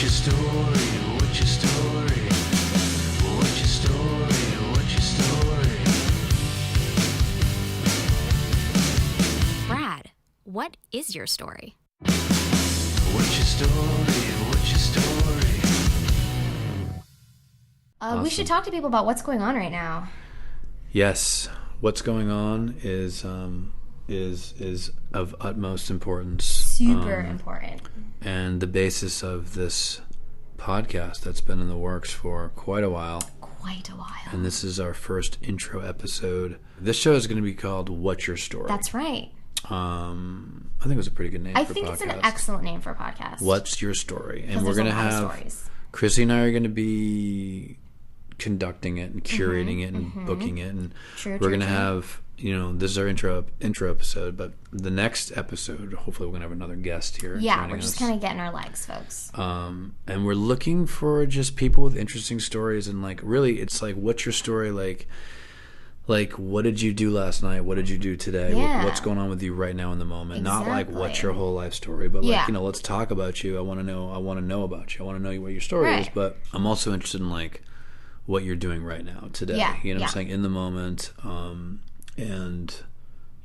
What's your story? What's your story? What's your story? What's your story? Brad, what is your story? What's your story? What's your story? Awesome. We should talk to people about what's going on right now. Yes, what's going on is of utmost importance. Super important. And the basis of this podcast that's been in the works for quite a while. And this is our first intro episode. This show is going to be called What's Your Story? That's right. I think it was a pretty good name for a podcast. I think it's an excellent name for a podcast. What's Your Story? And we're going to have... Chrissy and I are going to be conducting it and curating it and booking it. And we're going to have... this is our intro episode, but the next episode, hopefully we're going to have another guest here. Yeah, we're just kind of getting our legs, folks. And we're looking for just people with interesting stories, and really, it's like, what's your story? Like, what did you do last night? What did you do today? Yeah. What's going on with you right now in the moment? Exactly. Not like what's your whole life story, but let's talk about you. I want to know about you. I want to know what your story is, but I'm also interested in what you're doing right now today. Yeah. You know what I'm saying? In the moment. And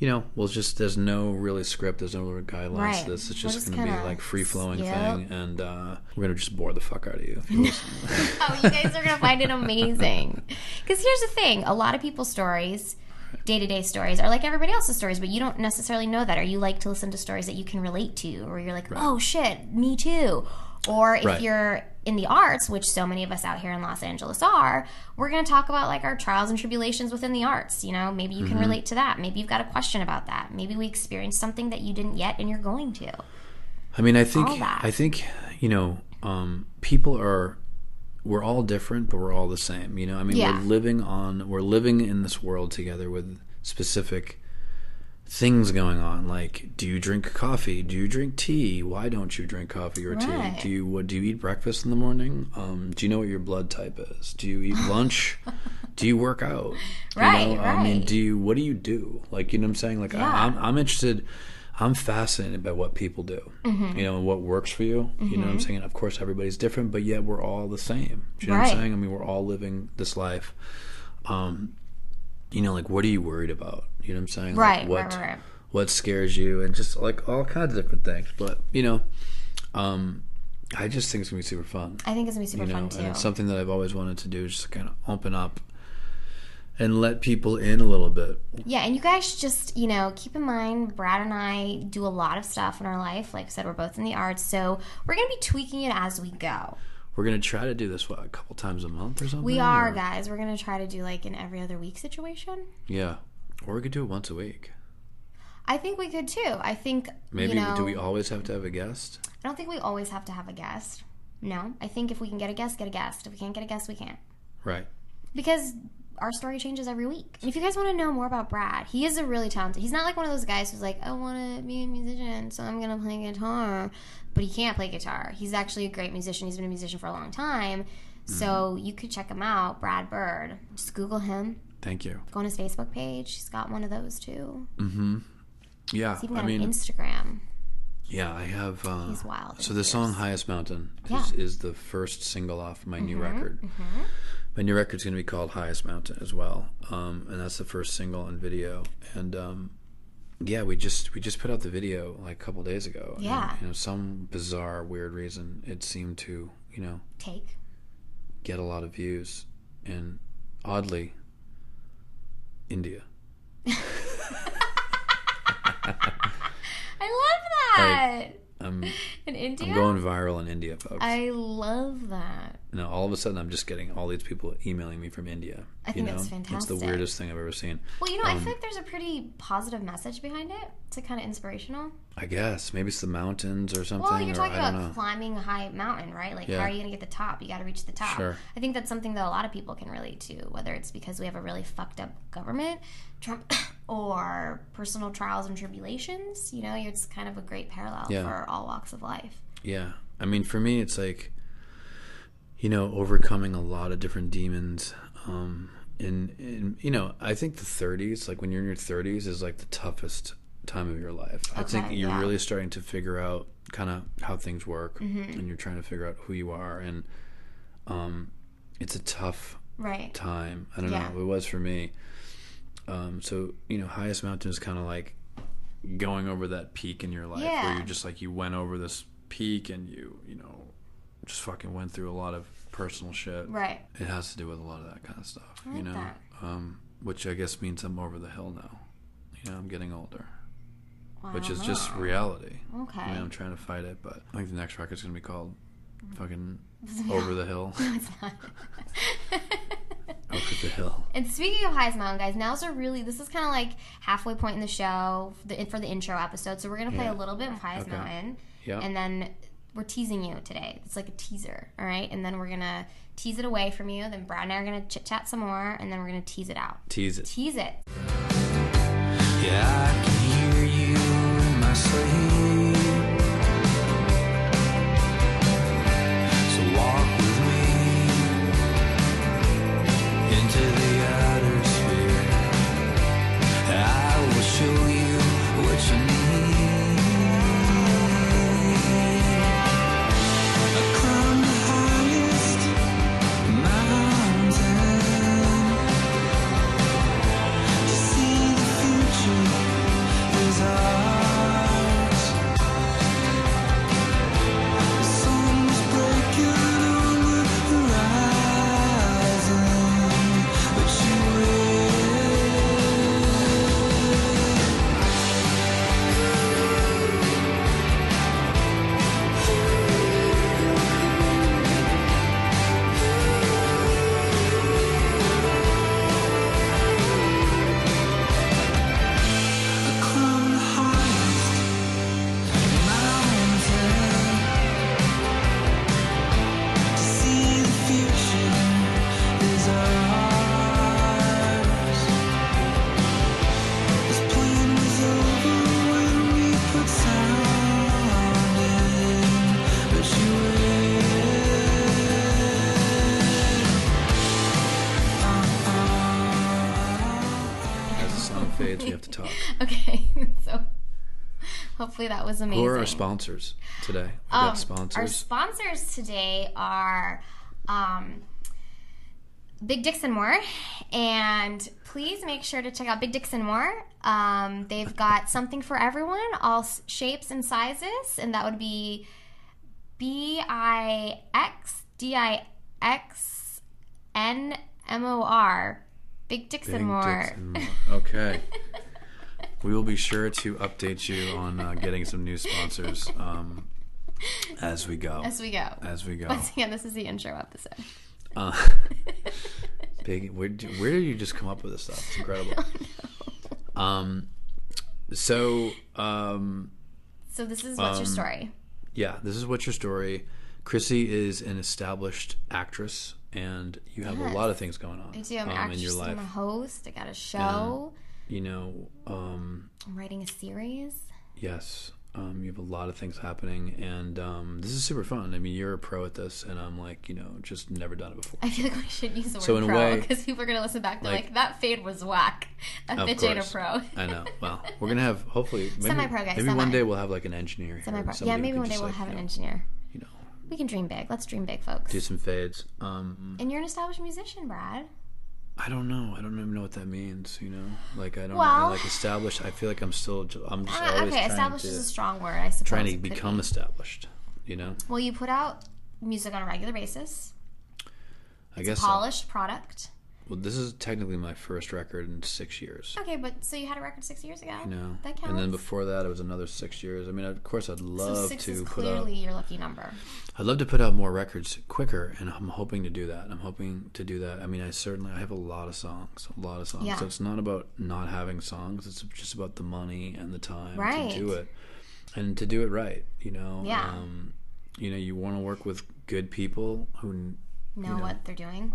there's no really script, there's no really guidelines to this. It's just going to be free-flowing thing, and we're going to just bore the fuck out of you if you listen. Oh, you guys are going to find it amazing. Because here's the thing, a lot of people's stories, day-to-day stories, are like everybody else's stories, but you don't necessarily know that, or you like to listen to stories that you can relate to, or you're like, oh shit, me too. Or if you're in the arts, which so many of us out here in Los Angeles are, we're going to talk about our trials and tribulations within the arts. Maybe you can relate to that. Maybe you've got a question about that. Maybe we experienced something that you didn't yet and you're going to. I mean, I think people we're all different, but we're all the same. We're living in this world together with specific things going on, do you drink coffee? Do you drink tea? Why don't you drink coffee or tea? Do you eat breakfast in the morning? Do you know what your blood type is? Do you eat lunch? Do you work out? Right. I mean, what do you do? You know what I'm saying? I'm interested. I'm fascinated by what people do. And what works for you. You know what I'm saying? And of course, everybody's different, but yet we're all the same. Do you know what I'm saying? I mean, we're all living this life. What are you worried about? You know what I'm saying? Right. What scares you, and just all kinds of different things. But I just think it's gonna be super fun. I think it's gonna be super fun too. And it's something that I've always wanted to do, just kind of open up and let people in a little bit. Yeah, and you guys just keep in mind, Brad and I do a lot of stuff in our life. Like I said, we're both in the arts, so we're gonna be tweaking it as we go. We're going to try to do this, a couple times a month or something? We are, guys. We're going to try to do an every other week situation. Yeah. Or we could do it once a week. I think we could too. I think, maybe, do we always have to have a guest? I don't think we always have to have a guest. No. I think if we can get a guest, get a guest. If we can't get a guest, we can't. Right. Because our story changes every week. And if you guys want to know more about Brad, he is a really talented... He's not like one of those guys who's like, I want to be a musician, so I'm going to play guitar. But he can't play guitar. He's actually a great musician. He's been a musician for a long time. So you could check him out, Brad Byrd. Just Google him. Thank you. Go on his Facebook page. He's got one of those too. Yeah. He's even got an Instagram. Yeah, I have... He's wild. So the song Highest Mountain is the first single off my new record. My new record's going to be called Highest Mountain as well. And that's the first single and video. And... we just put out the video a couple days ago. Yeah. And, some bizarre, weird reason it seemed to, get a lot of views in, oddly, India. I love that. In India? I'm going viral in India, folks. I love that. Now, all of a sudden, I'm just getting all these people emailing me from India. I think that's fantastic. It's the weirdest thing I've ever seen. Well, I feel like there's a pretty positive message behind it. It's kind of inspirational. I guess. Maybe it's the mountains or something. Well, you're talking about climbing a high mountain, right? How are you going to get the top? You got to reach the top. Sure. I think that's something that a lot of people can relate to, whether it's because we have a really fucked up government, Trump, or personal trials and tribulations. It's kind of a great parallel for all walks of life. Yeah. I mean, for me, it's overcoming a lot of different demons. I think the 30s, when you're in your 30s, is the toughest time of your life. I think you're really starting to figure out kind of how things work, and you're trying to figure out who you are, and it's a tough time. I don't know. It was for me. So, highest mountain is kind of like going over that peak in your life where you're just like, you went over this peak and you just fucking went through a lot of personal shit. Right. It has to do with a lot of that kind of stuff, which I guess means I'm over the hill now. I'm getting older, which is just reality. Okay. I'm trying to fight it, but I think the next record's going to be called fucking Over the Hill. No, it's not. Over the hill. And speaking of highest mountain, guys, this is kind of like halfway point in the show for the intro episode. So we're going to play a little bit of highest mountain. Yeah. And then we're teasing you today. It's like a teaser, all right? And then we're going to tease it away from you. Then Brad and I are going to chit-chat some more, and then we're going to tease it out. Tease it. Tease it. Yeah, I can hear you in my sleep. So walk with me into the outer sphere. I will show you what you need. I climb the highest mountain to see the future is ours. The sun was breaking on the horizon, but you waited. I climbed the highest mountain to see the future is ours. This plan was over when we put sound in, but you As the song fades, we have to talk. Okay. So hopefully that was amazing. Who are our sponsors today? We've got sponsors. Our sponsors today are Big Dicks and More, and please make sure to check out Big Dicks and More. They've got something for everyone, all shapes and sizes, and that would be BIXDIXNMOR. Big Dicks and More. Dicks and More. Okay. We will be sure to update you on getting some new sponsors as we go. As we go. Once again, this is the intro episode. Big. Where did you just come up with this stuff? It's incredible. So this is What's Your Story? Yeah, this is What's Your Story. Chrissy is an established actress, and you have a lot of things going on. I do. I'm an actress. In your life. I'm a host. I got a show. I'm writing a series. Yes. You have a lot of things happening, and this is super fun. I mean, you're a pro at this, and I'm like, just never done it before. I feel like we should use the word pro, because people are going to listen back. They're like, that fade was whack. That bitch ain't a pro. I know. Well, we're going to have, hopefully, semi-pro guys. Maybe one day we'll have like an engineer here. Semi-pro. Yeah, maybe one day we'll have an engineer. We can dream big. Let's dream big, folks. Do some fades. And you're an established musician, Brad. I don't know. I don't even know what that means. Like I don't know. Like established. I feel like I'm just always okay. Established is a strong word, I suppose. Trying to become established. Well, you put out music on a regular basis. I guess a polished product. Well, this is technically my first record in 6 years. Okay, but so you had a record 6 years ago? That counts. And then before that, it was another 6 years. I mean, of course, I'd love to is put out... clearly your lucky number. I'd love to put out more records quicker, and I'm hoping to do that. I mean, I have a lot of songs. Yeah. So it's not about not having songs. It's just about the money and the time to do it. And to do it right, Yeah. You want to work with good people who... know what they're doing.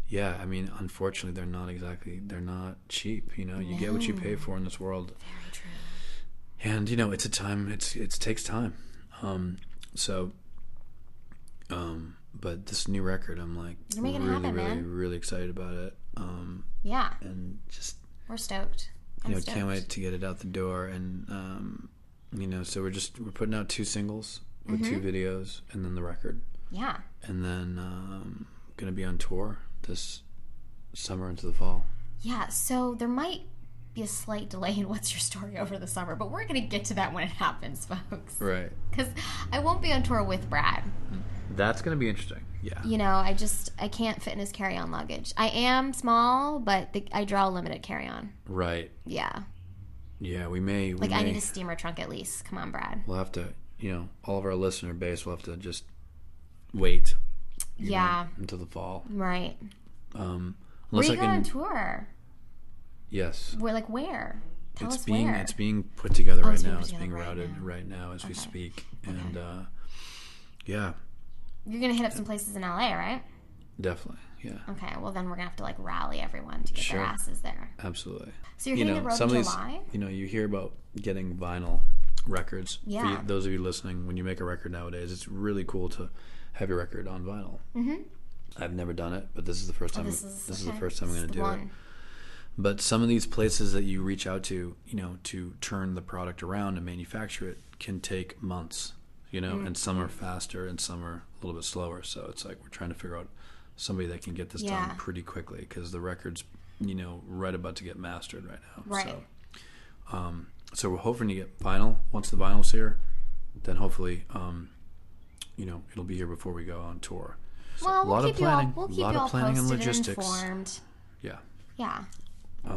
Yeah, I mean, unfortunately, they're not cheap. You get what you pay for in this world. Very true. And it's a time. It takes time. But this new record, I'm like really excited about it. Yeah. And just we're stoked. can't wait to get it out the door. And so we're putting out 2 singles with 2 videos, and then the record. Yeah. And then going to be on tour this summer into the fall. Yeah, so there might be a slight delay in What's Your Story over the summer, but we're going to get to that when it happens, folks. Right. Because I won't be on tour with Brad. That's going to be interesting. Yeah. I can't fit in his carry-on luggage. I am small, but I draw a limited carry-on. Right. Yeah. Yeah, we may. I need a steamer trunk at least. Come on, Brad. We'll have to, all of our listener base will have to just wait. Until the fall. Right. Where you go on tour? Yes. Where? Tell us where. It's being put together right now. It's being routed right now as we speak. And yeah. You're gonna hit up some places in LA, right? Definitely. Yeah. Okay. Well, then we're gonna have to rally everyone to get their asses there. Absolutely. So you're hitting the road in July? You hear about getting vinyl records. Yeah. For those of you listening, when you make a record nowadays, it's really cool to have your record on vinyl. Mm-hmm. I've never done it, but this is the first time. This is the first time I'm going to do it. But some of these places that you reach out to, to turn the product around and manufacture it, can take months. And some are faster and some are a little bit slower. So it's like we're trying to figure out somebody that can get this done pretty quickly, because the record's right about to get mastered right now. Right. So we're hoping to get vinyl. Once the vinyl's here, then hopefully it'll be here before we go on tour. So well, we'll keep you all planning and posted logistics. And informed. Yeah. Yeah.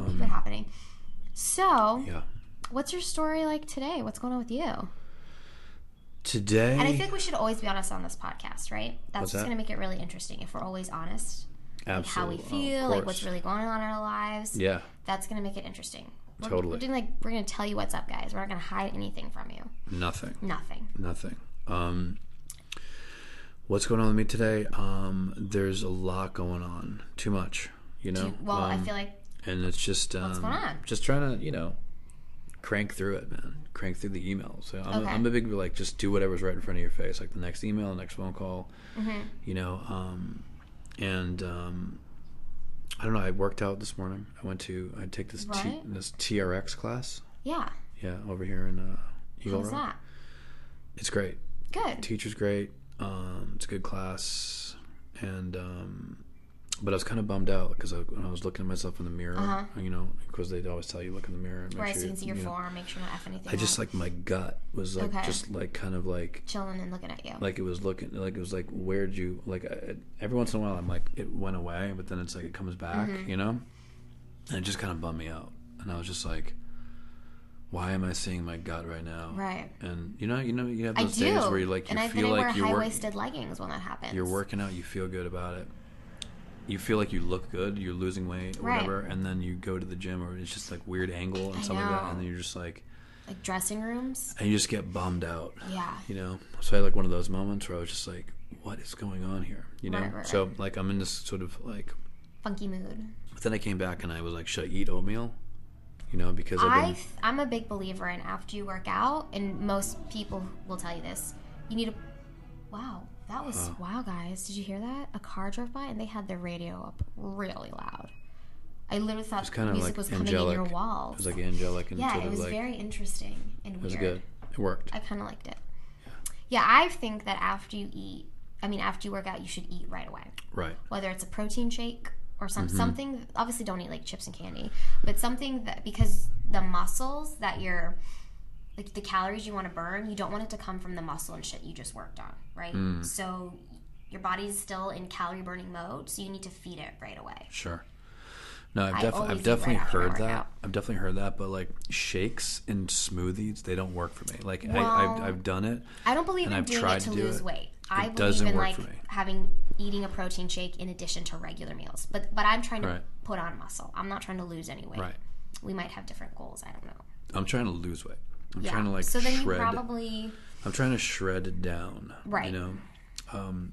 Keep it happening. So, yeah. What's your story like today? What's going on with you? Today. And I think we should always be honest on this podcast, right? That's just going to make it really interesting if we're always honest. Absolutely. Like how we feel, what's really going on in our lives. Yeah. That's going to make it interesting. Totally. We're going to tell you what's up, guys. We're not going to hide anything from you. Nothing. Nothing. What's going on with me today? There's a lot going on. Too much, I feel like. And it's just what's going on? Just trying to, crank through it, man. Crank through the emails. So I'm a big just do whatever's right in front of your face, like the next email, the next phone call. Mm-hmm. I don't know. I worked out this morning. I take this this TRX class. Yeah. Yeah, over here in Eagle Rock. How's that? It's great. Good. Teacher's great. It's a good class, and but I was kind of bummed out because when I was looking at myself in the mirror, because they always tell you look in the mirror and make right, sure so you can see your form, make sure not F anything. I just my gut was kind of chilling and looking at you. Like it was where'd you every once in a while I'm like it went away, but then it's like it comes back, and it just kind of bummed me out, and I was just like, why am I seeing my gut right now? Right. And you have those days where you and I've been wear high-waisted leggings when that happens. You're working out, you feel good about it. You feel like you look good, you're losing weight or whatever, and then you go to the gym or it's just weird angle and stuff like that, and then you're just like dressing rooms, and you just get bummed out. Yeah. So I had one of those moments where I was just like, what is going on here? Right. So I'm in this sort of funky mood. But then I came back and I was like, should I eat oatmeal? Because I'm a big believer in after you work out, and most people will tell you this, you need to. Wow. That was, wow, guys. Did you hear that? A car drove by and they had their radio up really loud. I literally thought music was coming in your walls. It was angelic. And it was very interesting and weird. It was good. It worked. I kind of liked it. Yeah, I think that after you work out, you should eat right away. Right. Whether it's a protein shake or something, obviously don't eat chips and candy, but something that, because the muscles that you're, the calories you want to burn, you don't want it to come from the muscle and shit you just worked on, right? So your body's still in calorie burning mode, so you need to feed it right away. Sure. No, I've definitely heard that. I've definitely heard that, but shakes and smoothies, they don't work for me. I've done it. I don't believe in doing it to lose weight. I believe in eating a protein shake in addition to regular meals. But I'm trying to put on muscle. I'm not trying to lose any weight. Right. We might have different goals. I don't know. I'm trying to lose weight. I'm trying to so then shred. You probably. I'm trying to shred it down. Right. And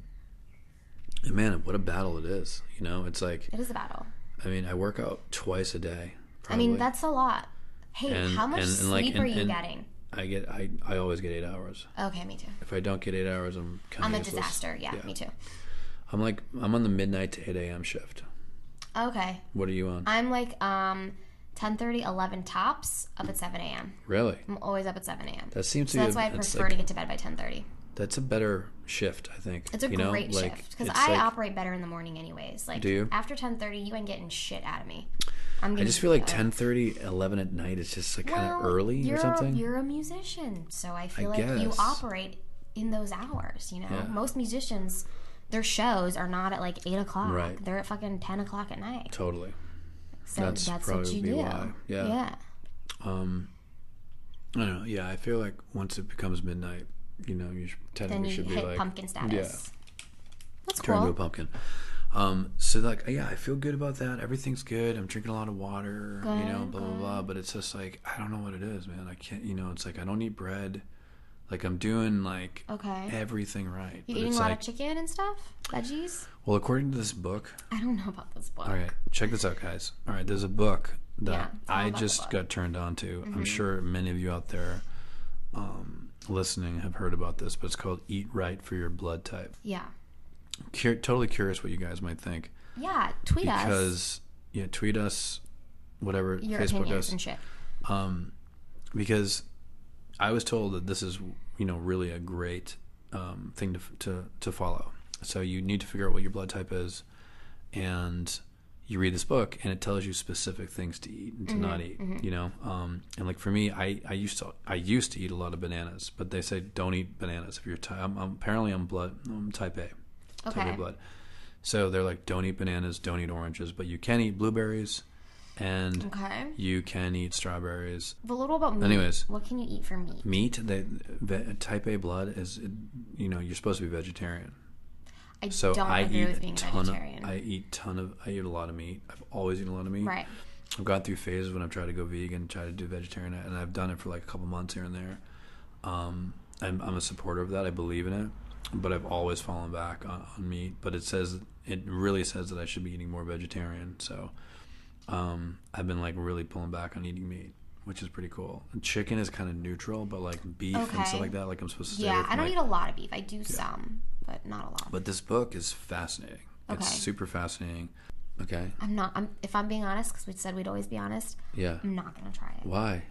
man, what a battle it is. It's it is a battle. I work out twice a day. Probably. That's a lot. Hey, how much sleep are you getting? I always get 8 hours. Okay, me too. If I don't get 8 hours, I'm kind of a disaster. Yeah, me too. I'm on the midnight to 8 a.m. shift. Okay. What are you on? I'm 10:30, 11 tops, up at 7 a.m. Really? I'm always up at 7 a.m. That seems so to that's be why I prefer to get to bed by 10:30. That's a better shift, I think. It's a great shift because I operate better in the morning anyways. Like, do you? After 10:30, you ain't getting shit out of me. I just feel like 10:30, 11 at night is just like kind of early or something. You're a musician, so I feel like you operate in those hours, you know? Yeah. Most musicians, their shows are not at like 8 o'clock. Right. They're at fucking 10 o'clock at night. Totally. So that's what you do. Why. Yeah. I don't know. Yeah, I feel like once it becomes midnight, you know, you technically should be like pumpkin status. Yeah. That's Turn cool. into a pumpkin. So like, yeah, I feel good about that. Everything's good. I'm drinking a lot of water, you know, blah, blah, blah. But it's just like, I don't know what it is, man. I can't, you know, it's like, I don't eat bread. Like, I'm doing like everything right. You eating a lot of chicken and stuff? Veggies? Well, according to this book. I don't know about this book. All right. Check this out, guys. All right. There's a book that I just got turned on to. Mm-hmm. I'm sure many of you out there listening have heard about this, but it's called Eat Right for Your Blood Type. Yeah. Totally curious what you guys might think. Yeah, tweet us. Tweet us, whatever, your Facebook opinions us. And shit. Because I was told that this is, you know, really a great thing to follow. So you need to figure out what your blood type is, and you read this book, and it tells you specific things to eat and to not eat. Mm-hmm. You know, and like for me, I used to eat a lot of bananas, but they say don't eat bananas if you're I'm type A. Okay. Type A blood. So they're like, don't eat bananas, don't eat oranges, but you can eat blueberries, and you can eat strawberries. But what about meat? Anyways, what can you eat for meat? Meat, type A blood is, you know, you're supposed to be vegetarian. I agree with being vegetarian. I eat a lot of meat. I've always eaten a lot of meat. Right. I've gone through phases when I've tried to go vegan, try to do vegetarian, and I've done it for like a couple months here and there. I'm a supporter of that. I believe in it. But I've always fallen back on meat. But it really says that I should be eating more vegetarian. So I've been like really pulling back on eating meat, which is pretty cool. And chicken is kind of neutral, but like beef and stuff like that, like I'm supposed to stay away from. I don't eat a lot of beef. I do some, but not a lot. But this book is fascinating. Okay. It's super fascinating. Okay. If I'm being honest, because we said we'd always be honest. Yeah. I'm not gonna try it. Why?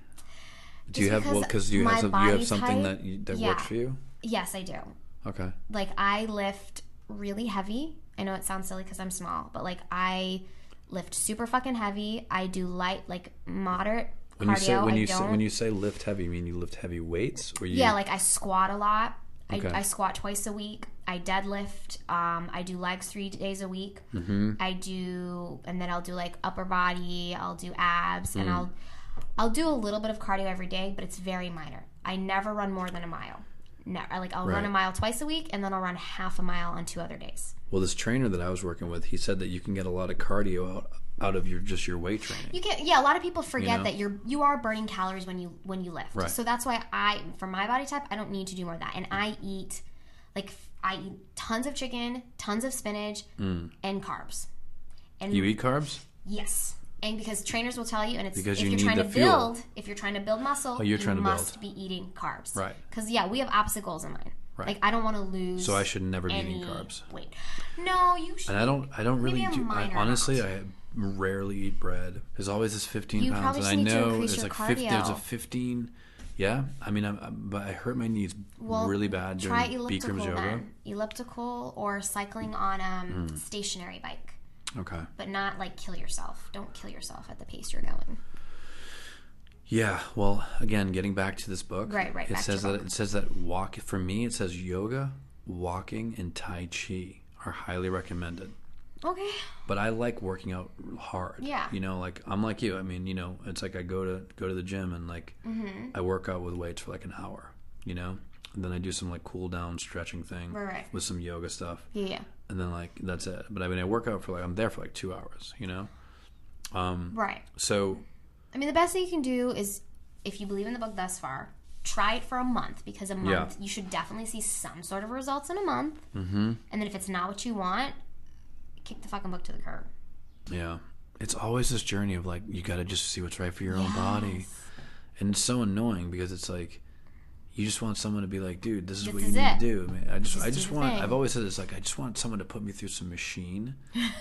Do you have you have something that works for you? Yes, I do. Okay. Like, I lift really heavy. I know it sounds silly because I'm small, but like I lift super fucking heavy. I do light, like moderate cardio. When you say lift heavy, you mean you lift heavy weights, or you? Yeah, like I squat a lot. Okay. I squat twice a week. I deadlift. I do legs 3 days a week. Mm-hmm. And then I'll do like upper body. I'll do abs, and I'll do a little bit of cardio every day, but it's very minor. I never run more than a mile. No, I'll run a mile twice a week, and then I'll run half a mile on 2 other days. Well, this trainer that I was working with, he said that you can get a lot of cardio out of your weight training. You can, a lot of people forget that you are burning calories when you lift. Right. So that's why for my body type, I don't need to do more of that. And I eat tons of chicken, tons of spinach, and carbs. And you eat carbs? Yes. And because trainers will tell you, and it's because if you're trying to build muscle, you must be eating carbs. Right. Because we have opposite goals in mind. Right. Like, I don't want to lose. So I should never be eating carbs. Wait. No, you should. And I don't really do. Honestly, I rarely eat bread. There's always this 15 pounds, and I know there's like 50. There's a 15. Yeah, I mean, but I hurt my knees really bad doing Bikram's yoga. Then. Elliptical or cycling on a stationary bike. Okay. But not like kill yourself. Don't kill yourself at the pace you're going. Yeah, well, again, getting back to this book, right. It says that for me, it says yoga, walking, and Tai Chi are highly recommended. Okay. But I like working out hard. Yeah. You know, like I'm like you. I mean, you know, it's like I go to the gym and like I work out with weights for like an hour. You know, and then I do some like cool down stretching thing with some yoga stuff. Yeah. And then like that's it. But I mean, I work out for I'm there for like 2 hours. You know. Right. So. I mean, the best thing you can do is, if you believe in the book thus far, try it for a month, because a month, you should definitely see some sort of results in a month. Mm-hmm. And then if it's not what you want, kick the fucking book to the curb. Yeah. It's always this journey of like, you got to just see what's right for your own body. And it's so annoying because it's like, you just want someone to be like, dude, this is what you need to do. I mean, I've always said this, like, I just want someone to put me through some machine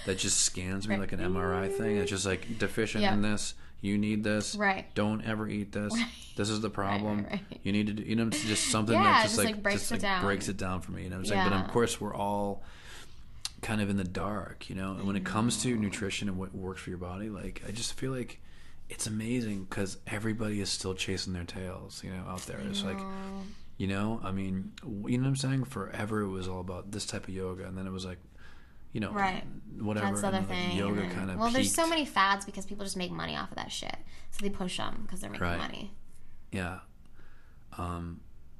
that just scans me like an MRI thing. It's just like deficient in this. You need this. Right. Don't ever eat this. Right. This is the problem. Right. You need to do, you know, it's just something Yeah, that just like breaks it down. breaks it down for me. You know what I'm saying? But of course, we're all kind of in the dark, you know. And when it comes to nutrition and what works for your body, like I just feel like it's amazing because everybody is still chasing their tails, you know, out there. It's like, you know, I mean, you know what I'm saying? Forever it was all about this type of yoga, and then it was like, you know, whatever. That's the other and then, like, thing. yoga kind of. Well, there's so many fads because people just make money off of that shit, so they push them because they're making money. Yeah.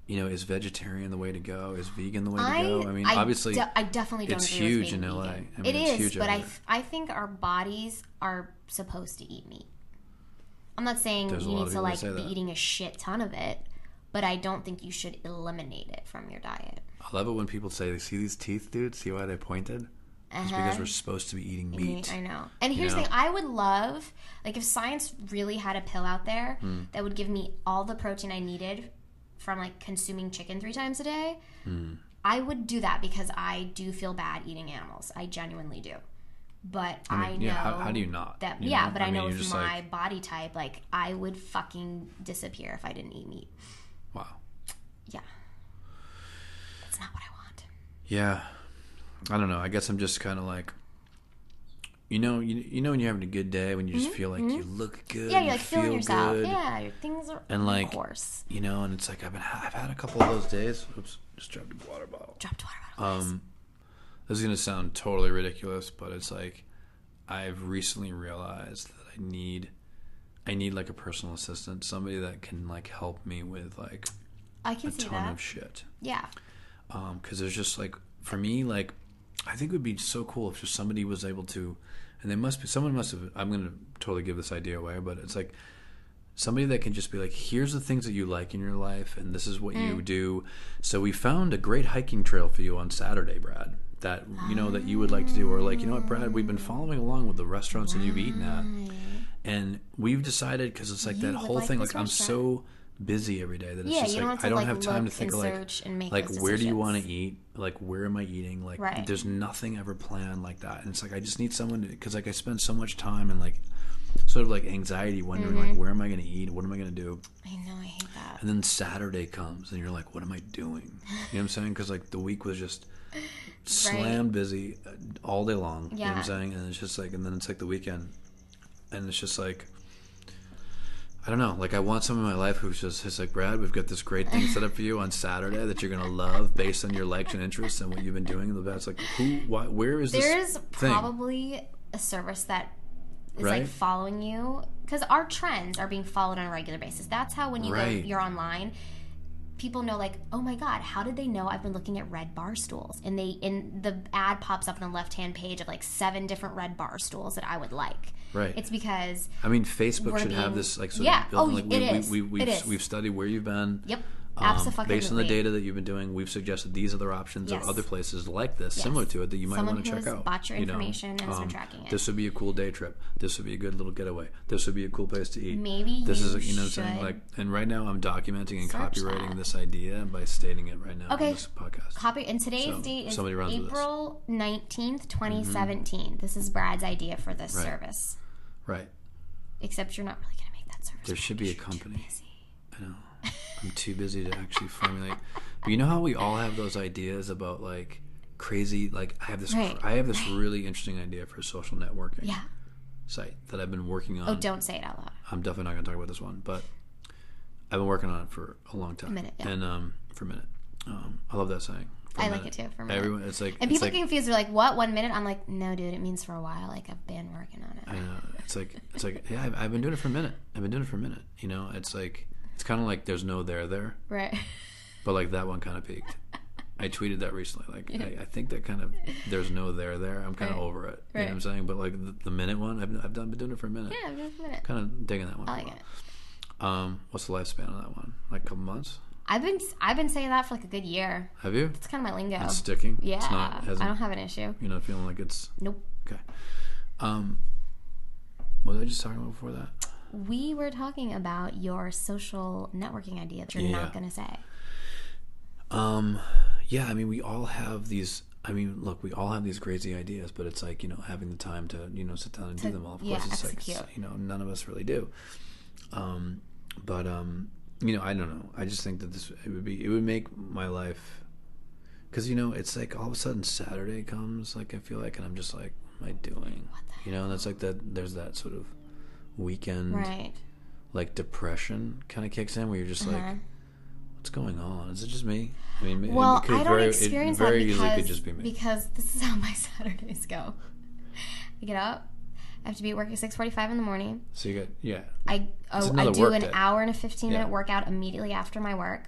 You know, is vegetarian the way to go? Is vegan the way to go? I mean, obviously, I definitely don't. It's agree huge with in LA. vegan. I mean, it it's is, huge but I think our bodies are supposed to eat meat. I'm not saying There's you need to like be eating a shit ton of it, but I don't think you should eliminate it from your diet. I love it when people say, "See these teeth, dude? See why they pointed?" It's because we're supposed to be eating meat. I know. And here's the thing. I would love, like, if science really had a pill out there that would give me all the protein I needed from, like, consuming chicken 3 times a day, I would do that because I do feel bad eating animals. I genuinely do. But I know... How do you not? But I know with my body type, like, I would fucking disappear if I didn't eat meat. Wow. Yeah. That's not what I want. Yeah. I don't know. I guess I'm just kind of like, you know when you're having a good day, when you just feel like you look good, yeah, you're like feeling yourself. good. Yeah, your things are. And like, of course, you know, and it's like I've had a couple of those days. Oops, just dropped a water bottle. This is gonna sound totally ridiculous, but it's like I've recently realized that I need like a personal assistant, somebody that can like help me with like a ton of shit. Yeah. Because there's just like, for me, like, I think it would be so cool if just somebody was able to, and someone must have, I'm going to totally give this idea away, but it's like somebody that can just be like, here's the things that you like in your life, and this is what you do. So we found a great hiking trail for you on Saturday, Brad, that, you know, that you would like to do. Or like, you know what, Brad, we've been following along with the restaurants that you've eaten at. And we've decided, because it's like that whole thing, like I'm so busy every day that it's just like I don't have time to think of like where do you want to eat, like where am I eating, like there's nothing ever planned like that. And it's like I just need someone, because like I spend so much time and like sort of like anxiety wondering like where am I going to eat, what am I going to do. I know, I hate that. And then Saturday comes and you're like, what am I doing? You know what I'm saying? Because like the week was just slam busy all day long. You know what I'm saying? And it's just like, and then it's like the weekend and it's just like, I don't know. Like, I want someone in my life who's just, it's like, Brad, we've got this great thing set up for you on Saturday that you're going to love based on your likes and interests and what you've been doing in the past. Like, where is this There's thing? Probably a service that is like following you, because our trends are being followed on a regular basis. That's how when you go, you're online, people know, like, oh my God, how did they know I've been looking at red bar stools? And the ad pops up on the left-hand page of like 7 different red bar stools that I would like. Right. It's because Facebook should have this like sort of building. Like we've studied where you've been. Yep. Based on the data that you've been doing, we've suggested these other options or other places like this, similar to it, that you might want to check out. Bought your information and has been tracking it. This would be a cool day trip. This would be a good little getaway. This would be a cool place to eat. Maybe this is, you know what I'm saying? Like, and right now I'm documenting and copywriting this idea by stating it right now on this podcast. And today's date is April 19th, 2017. This is Brad's idea for this service. Right. Except you're not really going to make that service. There should be a company. I know. I'm too busy to actually formulate. But you know how we all have those ideas about like crazy, like I have this really interesting idea for a social networking site that I've been working on. Oh, don't say it out loud. I'm definitely not going to talk about this one, but I've been working on it for a long time. A minute, yeah. And for a minute. I love that saying. I like it too. For a minute. Everyone, it's like, and people get confused. They're like, "What? 1 minute?" I'm like, "No, dude. It means for a while. Like I've been working on it." I know. It's like, yeah. I've been doing it for a minute. You know, it's like, it's kind of like there's no there. Right. But like that one kind of peaked. I tweeted that recently. Like I think that kind of there's no there. I'm kind of over it. You know what I'm saying? But like the minute one, I've been doing it for a minute. Yeah, I've been doing it for a minute. Kind of digging that one. I like it. What's the lifespan of that one? Like a couple months? I've been saying that for like a good year. Have you? It's kind of my lingo. It's sticking. Yeah. It's not, I don't have an issue. You're not feeling like it's. Nope. Okay. What was I just talking about before that? We were talking about your social networking idea that you're not going to say. Yeah, I mean, we all have these I mean, look, we all have these crazy ideas, but it's like, having the time to, sit down and do them all. Of course, it's execute. like, none of us really do. But I don't know. I just think that it would make my life, because, it's like all of a sudden Saturday comes, like, I feel like, and I'm just like, what am I doing? And it's like that, there's that sort of weekend, right, like, depression kind of kicks in where you're just like, what's going on? Is it just me? I mean, well, it could I don't experience that easily could just be me. Because this is how my Saturdays go. I get up. I have to be at work at 6:45 in the morning. So you got, I do an hour and a 15-minute workout immediately after my work.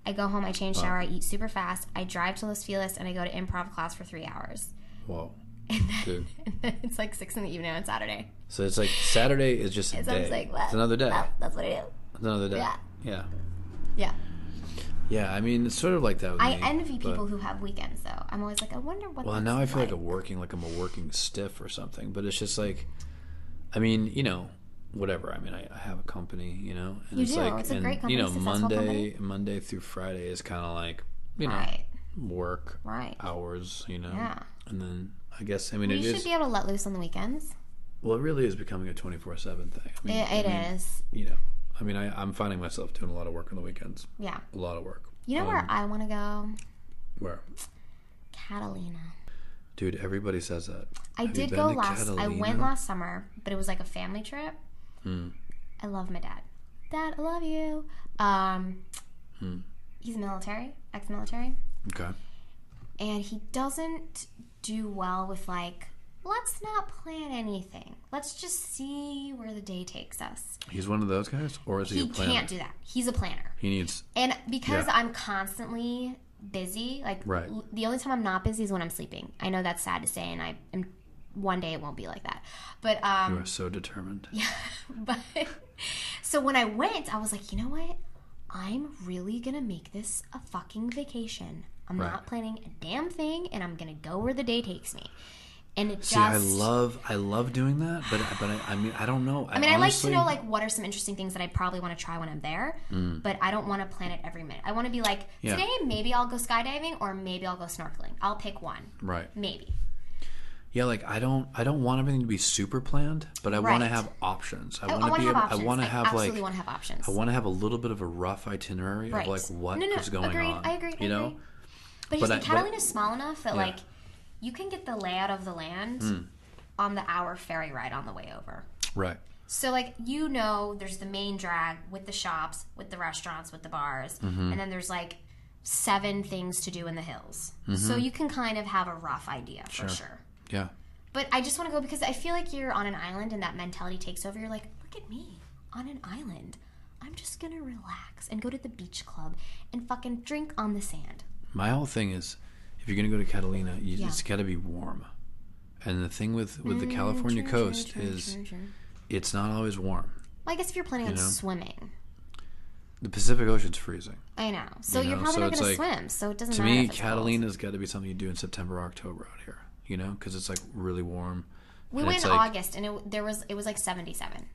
I go home, I change, shower, I eat super fast. I drive to Los Feliz, and I go to improv class for 3 hours. Whoa. And then it's like 6 in the evening on Saturday. So it's like Saturday is just a day. Like, well, it's another day. Well, that's what I do. It's another day. Yeah. Yeah. Yeah. Yeah, I mean, it's sort of like that with me. I envy people who have weekends, though. I'm always like, I wonder what. Well, now I feel like I'm a working stiff or something. But it's just like, I mean, whatever. I mean, I have a company, and you it's do. like, It's a great company. Monday through Friday is kind of like, work hours, Yeah. And then I guess, I mean, you should be able to let loose on the weekends. Well, it really is becoming a 24/7 thing. I mean, it is. I mean, I'm finding myself doing a lot of work on the weekends. Yeah. A lot of work. You know where I want to go? Where? Catalina. Dude, everybody says that. I went last summer, but it was like a family trip. I love my dad. Dad, I love you. He's military, ex-military. Okay. And he doesn't do well with like, let's not plan anything. Let's just see where the day takes us. He's one of those guys? Or is he a planner? He can't do that. He's a planner. He needs... And because I'm constantly busy, like the only time I'm not busy is when I'm sleeping. I know that's sad to say, and one day it won't be like that. But you are so determined. Yeah. But so when I went, I was like, you know what? I'm really going to make this a fucking vacation. I'm not planning a damn thing, and I'm going to go where the day takes me. And it I love doing that, but I mean, I don't know. I like to know, like, what are some interesting things that I probably want to try when I'm there, but I don't want to plan it every minute. I want to be like, today maybe I'll go skydiving, or maybe I'll go snorkeling. I'll pick one. Right. Maybe. Yeah, like I don't want everything to be super planned, but I want to have options. I want to have options. I want to have options. I want to have a little bit of a rough itinerary of like what is going on. I agree. But Catalina's small enough that like you can get the layout of the land on the hour ferry ride on the way over. Right. So like there's the main drag with the shops, with the restaurants, with the bars, and then there's like 7 things to do in the hills. So you can kind of have a rough idea for sure. Yeah. But I just want to go because I feel like you're on an island and that mentality takes over. You're like, look at me on an island. I'm just going to relax and go to the beach club and fucking drink on the sand. My whole thing is, if you're going to go to Catalina, it's got to be warm. And the thing with the California coast is it's not always warm. Well, I guess if you're planning on swimming. The Pacific Ocean's freezing. I know. So you're probably not going to swim, so it doesn't matter. To me, if it's Catalina's got to be something you do in September, October out here. Because it's like really warm. We went in August, and it was like 77.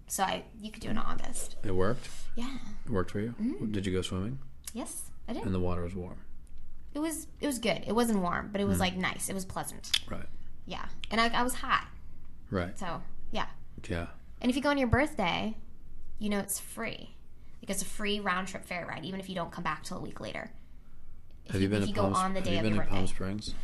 So you could do it in August. It worked? Yeah. It worked for you? Did you go swimming? Yes, I did. And the water was warm? It was good. It wasn't warm, but it was like nice. It was pleasant. Right. Yeah. And I was hot. Right. So, yeah. Yeah. And if you go on your birthday, it's free. Because it's a free round trip ferry ride, even if you don't come back till a week later. Have you been to Palm Springs?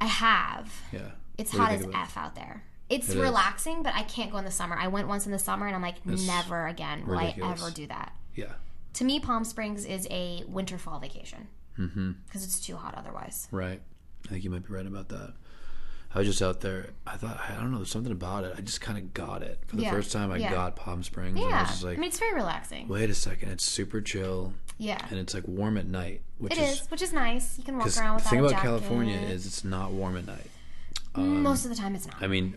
I have. Yeah. It's hot as F out there. It's relaxing, but I can't go in the summer. I went once in the summer, and I'm like, never again will I ever do that. Yeah. To me, Palm Springs is a winter-fall vacation. Because it's too hot otherwise. Right. I think you might be right about that. I was just out there. I thought, I don't know, there's something about it. I just kind of got it. For the first time, I got Palm Springs. Yeah. And I was just like, it's very relaxing. Wait a second. It's super chill. Yeah. And it's like warm at night. Which is nice. You can walk around without a jacket. The thing about California is it's not warm at night. Most of the time it's not. I mean,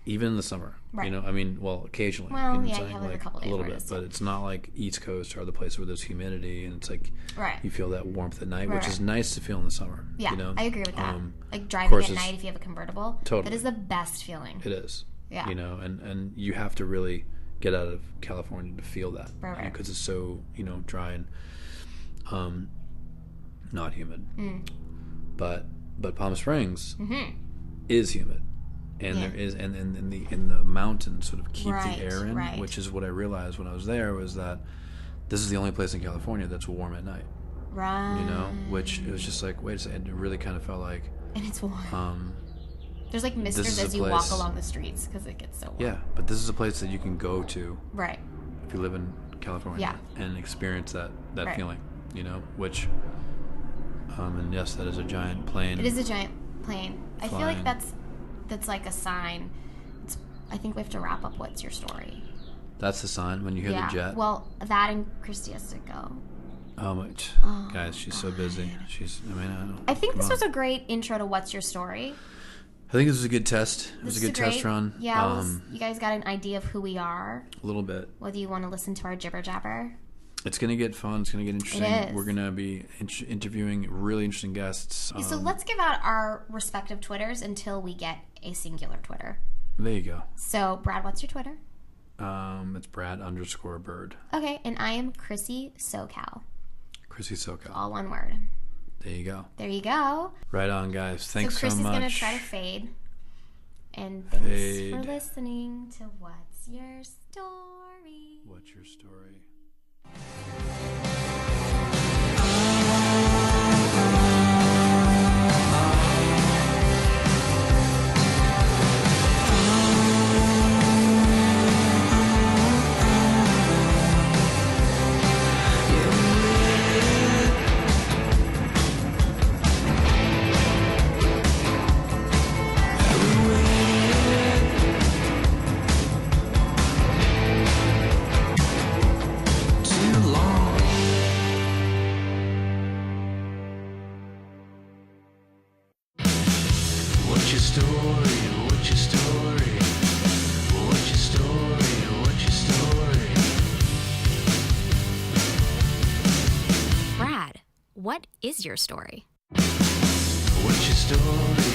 even in the summer. Right. Occasionally. Well, you have like a couple days. A little bit. But it's not like East Coast or the place where there's humidity and it's like you feel that warmth at night, which is nice to feel in the summer. Yeah, I agree with that. Like driving at night if you have a convertible. Totally. That is the best feeling. It is. Yeah. And you have to really get out of California to feel that. Right. Because it's so, dry and not humid. But But Palm Springs is humid, and there is and the mountains sort of keep the air in, which is what I realized when I was there, was that this is the only place in California that's warm at night. Right. You know, which it was just like, wait a second, it really kind of felt like. And it's warm. There's like misters as you walk along the streets because it gets so warm. Yeah, but this is a place that you can go to. Right. If you live in California. And experience that feeling, you know, which, and yes, that is a giant plane. It is a giant plane. I feel like that's like a sign. I think we have to wrap up What's Your Story. That's the sign when you hear the jet? Well, that and Christy has to go. Guys, she's so busy. I think this was a great intro to What's Your Story. I think this was a good test. It was a good test run. Yeah, you guys got an idea of who we are. A little bit. Whether you want to listen to our jibber jabber. It's going to get fun. It's going to get interesting. It is. We're going to be interviewing really interesting guests. So let's give out our respective Twitters until we get a singular Twitter. There you go. So, Brad, what's your Twitter? It's Brad_Byrd. Okay, and I am Chrissy SoCal. Chrissy SoCal. All one word. There you go. There you go. Right on, guys. Thanks so much. So Chrissy's going to try to fade. And thanks for listening to What's Your Story? What's Your Story? What is your story? What's your story?